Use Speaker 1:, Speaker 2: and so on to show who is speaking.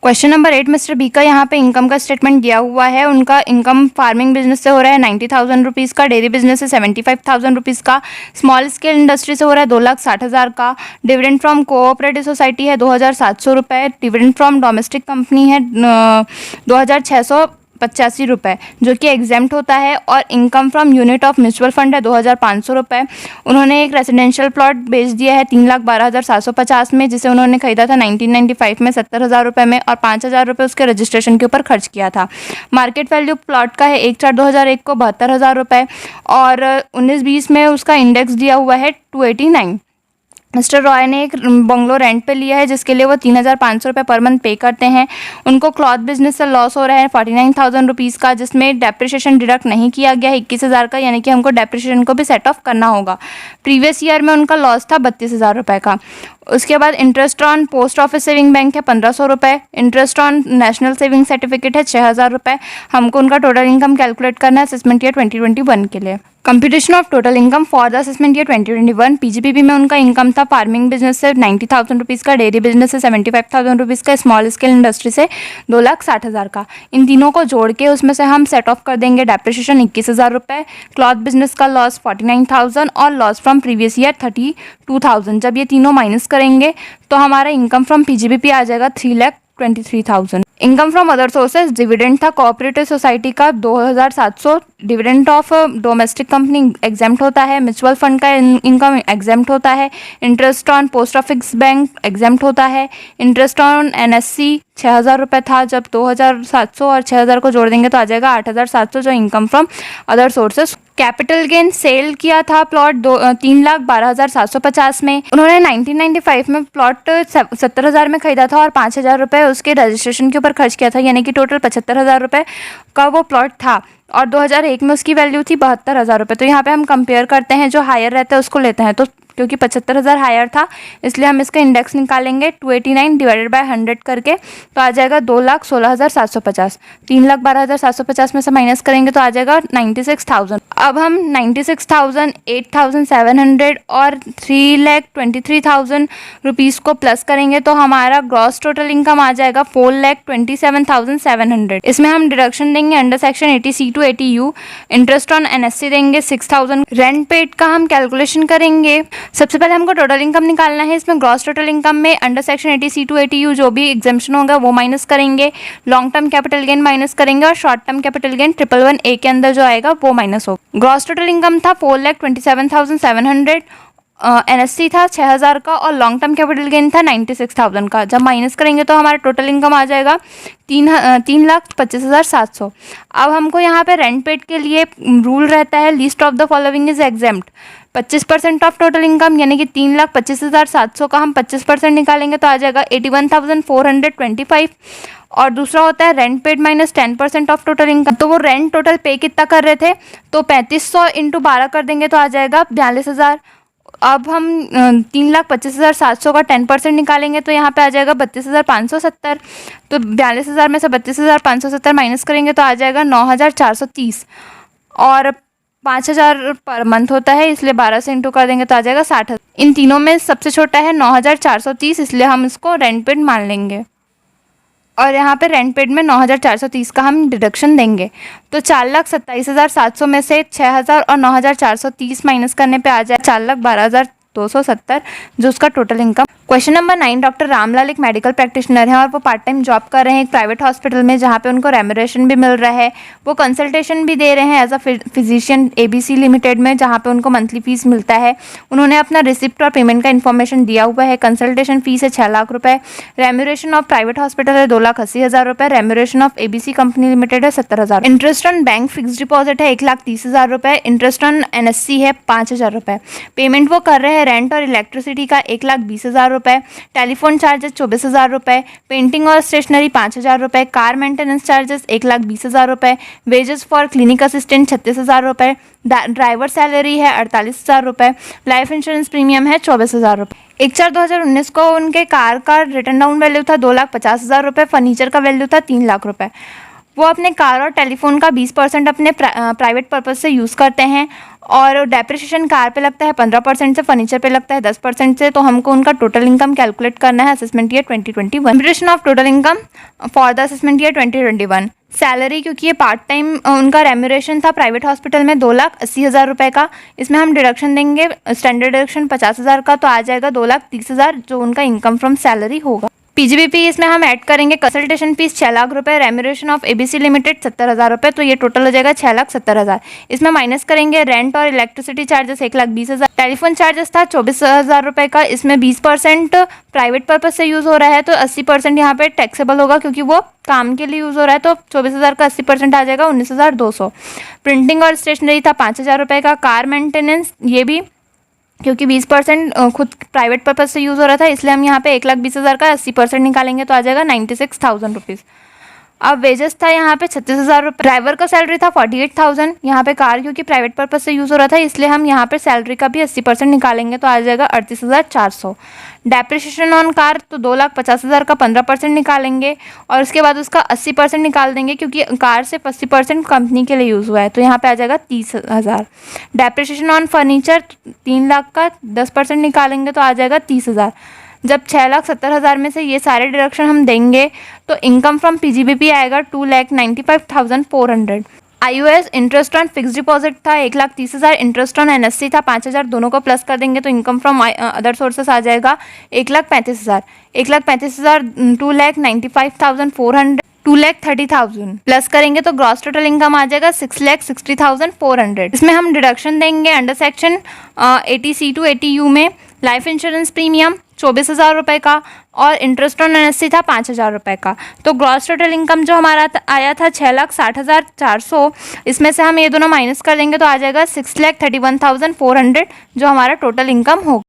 Speaker 1: Question number 8 mister B का यहाँ पे इनकम का स्टेटमेंट दिया हुआ है। उनका इनकम फार्मिंग बिजनेस से हो रहा है 90,000 रुपीज़ का, डेयरी बिजनेस से 75,000 रुपीज़ का, स्मॉल स्केल इंडस्ट्री से हो रहा है 2,60,000 का, डिविडेंड फ्रॉम कोऑपरेटिव सोसाइटी है 2,700 रुपये, डिविडेंड फ्रॉम डोमेस्टिक कंपनी है 2,685 रुपये जो कि एग्जेम्प्ट होता है, और income from unit of mutual fund है 2,500 रुपये। उन्होंने एक रेजिडेंशियल प्लॉट बेच दिया है 3,12,750 में, जिसे उन्होंने खरीदा था 1995 में 70,000 रुपये में, और 5,000 रुपये उसके रजिस्ट्रेशन के ऊपर खर्च किया था। मार्केट वैल्यू प्लॉट का है 1/4/2001 को 72,000 रुपये, और 19-20 में उसका इंडेक्स दिया हुआ है 289। मिस्टर रॉय ने एक बंगलो रेंट पे लिया है जिसके लिए वो 3,500 रुपये पर मंथ पे करते हैं। उनको क्लॉथ बिजनेस से लॉस हो रहा है 49,000 रुपीज़ का, जिसमें डेप्रिशिएशन डिडक्ट नहीं किया गया 21,000 का, यानी कि हमको डेप्रिशिएशन को भी सेट ऑफ करना होगा। प्रीवियस ईयर में उनका लॉस था 32,000 रुपये का। उसके बाद interest on post office saving bank है 1,500 रुपये, interest on national saving certificate है 6,000 रुपये। हमको उनका टोटल इनकम कैलकुलेट करना है असेसमेंट ईयर 2021 के लिए। Computation of total income for the assessment year 2021। पीजीपीबी में उनका इनकम था फार्मिंग बिजनेस से 90,000 रुपीज़ का, डेयरी बिजनेस से 75,000 रुपीज़ का, स्मॉल स्केल इंडस्ट्री से 2,60,000 का। इन तीनों को जोड़ के उसमें से हम सेट ऑफ कर देंगे डेप्रिशिएशन 21,000 रुपये, क्लॉथ बिजनेस का लॉस 49,000 और लॉस फ्रॉम प्रीवियस ईयर 32,000। जब ये तीनों माइनस करेंगे तो हमारा इनकम फ्रॉम पीजीबीपी आ जाएगा 3,23,000। Income from other sources, dividend था कोऑपरेटिव सोसाइटी का 2,700, dividend of domestic company exempt होता है, म्यूचुअल फंड का इनकम एग्जेम्प्ट होता है, interest on post office bank exempt होता है, इंटरेस्ट ऑन एनएससी 6,000 रुपये था, जब 2,700 और 6,000 को जोड़ देंगे तो आ जाएगा 8,700 जो income from other sources. Capital gain sale किया था प्लॉट 3,12,750 में। उन्होंने 1995 में प्लॉट 70,000 में खरीदा था और 5,000 रुपये उसके रजिस्ट्रेशन के ऊपर खर्च किया था, यानी कि टोटल 75,000 रुपये का वो प्लॉट था, और 2001 में उसकी वैल्यू थी 72,000 रुपये। तो यहाँ पे हम कंपेयर करते हैं, जो हायर रहता है उसको लेते हैं, तो क्योंकि 75,000 हायर था इसलिए हम इसका इंडेक्स निकालेंगे 289 डिवाइडेड बाय 100 करके, तो आ जाएगा 2,16,750। 3,12,750 में से माइनस करेंगे तो आ जाएगा 96,000। अब हम 96,000, 8,700 और 3,23,000 रुपीज़ को प्लस करेंगे तो हमारा ग्रॉस टोटल इनकम आ जाएगा 4,27,700। इसमें हम डिडक्शन देंगे under section 80C to 80U, interest on NSC देंगे 6,000, रेंट पेड का हम कैलकुलेशन करेंगे। सबसे पहले हमको टोटल इनकम निकालना है। इसमें ग्रॉस टोटल इनकम में under section 80C to 80U जो भी एग्जेम्पशन होगा वो माइनस करेंगे, long term capital gain minus करेंगे, और short term capital gain 111A के अंदर जो आएगा वो माइनस होगा। ग्रॉस टोटल इनकम था 4,27,700, एनएससी था 6,000 का, और लॉन्ग टर्म कैपिटल गेन था 96,000 का। जब माइनस करेंगे तो हमारा टोटल इनकम आ जाएगा 3,25,700। अब हमको यहाँ पे रेंट पेड के लिए रूल रहता है least of the following is exempt. 25% of total income, यानी कि 3,25,700 का हम 25% निकालेंगे तो आ जाएगा 81,425। और दूसरा होता है rent paid minus 10% of total income. तो वो रेंट टोटल पे कितना कर रहे थे, तो 3,500 इंटू 12 कर देंगे तो आ जाएगा 42,000। अब हम 3,25,700 का 10% निकालेंगे तो यहाँ पे आ जाएगा 32,570। तो 42,000 में से 32,570 माइनस करेंगे तो आ जाएगा 9,430, और 5,000 पर मंथ होता है इसलिए 12 से इंटू कर देंगे तो आ जाएगा 60,000। इन तीनों में सबसे छोटा है 9,430, इसलिए हम इसको रेंट पेड मान लेंगे, और यहाँ पे रेंट पेड में 9,430 का हम डिडक्शन देंगे। तो 4,27,700 में से 6,000 और 9,430 माइनस करने पे आ जाए 4,12,270 जो उसका total income. Question number 9, doctor Ramlal एक मेडिकल प्रैक्टिशनर हैं और वो पार्ट टाइम जॉब कर रहे हैं एक प्राइवेट हॉस्पिटल में, जहाँ पे उनको रेम्यूनरेशन भी मिल रहा है। वो कंसल्टेशन भी दे रहे हैं as a physician ABC limited में, जहाँ पे उनको मंथली फीस मिलता है। उन्होंने अपना रिसिप्ट और पेमेंट का इन्फॉर्मेशन दिया हुआ है। कंसल्टेशन फीस है 6 लाख रुपये, रेम्यूनरेशन ऑफ प्राइवेट हॉस्पिटल है 2,80,000 रुपये, remuneration of ABC company limited है 70,000, interest on bank fix deposit है 1,30,000 रुपये, इंटरेस्ट ऑन NSC है 5,000 रुपये। पेमेंट वो कर रहे हैं रेंट और इलेक्ट्रिसिटी का 1,20,000 रुपये, टेलीफोन चार्जेस 24,000 रुपये, पेंटिंग और स्टेशनरी 5,000 रुपये, कार मेंटेनेंस चार्जेस 1,20,000 रुपये, वेजेस फॉर क्लिनिक असिस्टेंट 36,000 रुपये, ड्राइवर सैलरी है 48,000 रुपये, लाइफ इंश्योरेंस प्रीमियम है 24,000 रुपये। 1/4/2019 को उनके कार का रिटर्न डाउन वैल्यू था 2,50,000 रुपये, फर्नीचर का वैल्यू था 3 लाख रुपये। वो अपने कार और टेलीफोन का 20% अपने प्राइवेट पर्पज़ से यूज़ करते हैं और डेप्रिसिएशन कार पे लगता है 15% से, फर्नीचर पे लगता है 10% से। तो हमको उनका टोटल इनकम कैलकुलेट करना है assessment year 2021। Computation of total income for the assessment year 2021। Salary, क्योंकि ये पार्ट टाइम उनका रेम्यूरेशन था प्राइवेट हॉस्पिटल में 2,80,000 रुपये का, इसमें हम डिडक्शन देंगे स्टैंडर्ड डिडक्शन 50,000 का, तो आ जाएगा 2,30,000 जो उनका इनकम फ्रॉम सैलरी होगा। पीजीबीपी इसमें हम ऐड करेंगे कंसल्टेशन फीस 6 लाख रुपए, रेम्यूरेशन ऑफ एबीसी लिमिटेड 70,000 रुपये, तो ये टोटल हो जाएगा 6,70,000। इसमें माइनस करेंगे रेंट और इलेक्ट्रिसिटी चार्जेस 1,20,000। टेलीफोन चार्जेस था 24,000 रुपये का, इसमें 20% प्राइवेट पर्पज से यूज़ हो रहा है, तो 80% यहाँ पे टैक्सेबल होगा क्योंकि वो काम के लिए यूज़ हो रहा है, तो 24,000 का 80% आ जाएगा 19,200। प्रिंटिंग और स्टेशनरी था 5,000 रुपये का। कार मेंटेनेंस, ये भी क्योंकि 20% खुद प्राइवेट पर्पज से यूज़ हो रहा था, इसलिए हम यहाँ पे 1,20,000 का 80% निकालेंगे तो आ जाएगा 96,000 रुपीज़। अब वेजेस था यहाँ पे 36,000 रुपये। ड्राइवर का सैलरी था 48,000। यहाँ पे कार क्योंकि प्राइवेट पर्पज से यूज़ हो रहा था, इसलिए हम यहाँ पे सैलरी का भी 80% निकालेंगे तो आ जाएगा 38,400। डेप्रिसिएशन ऑन कार तो 2,50,000 का 15% निकालेंगे और उसके बाद उसका 80% निकाल देंगे क्योंकि कार सिर्फ 80% कंपनी के लिए यूज़ हुआ है, तो यहाँ पे आ जाएगा 30,000। डेप्रिसिएशन ऑन फर्नीचर 3 लाख का 10% निकालेंगे तो आ जाएगा 30,000। जब 6,70,000 में से ये सारे डिडक्शन हम देंगे तो इनकम फ्रॉम पीजीबीपी आएगा 2,95,400। IOS interest on fix deposit था 1,30,000, इंटरेस्ट ऑन एनएससी था 5,000, दोनों को प्लस कर देंगे तो इनकम फ्रॉम अदर सोर्सेस आ जाएगा 1,35,000। 1,35,000 2,95,400 2,30,000 प्लस करेंगे तो ग्रॉस टोटल इनकम आ जाएगा 6,60,400। इसमें हम डिडक्शन देंगे under section 80C to 80U में लाइफ इंश्योरेंस प्रीमियम 24,000 रुपये का और इंटरेस्ट ऑन एनएससी था 5,000 रुपये का। तो ग्रॉस टोटल इनकम जो हमारा आया था 6,60,400, इसमें से हम ये दोनों माइनस कर देंगे तो आ जाएगा 6,31,400 जो हमारा टोटल इनकम होगा।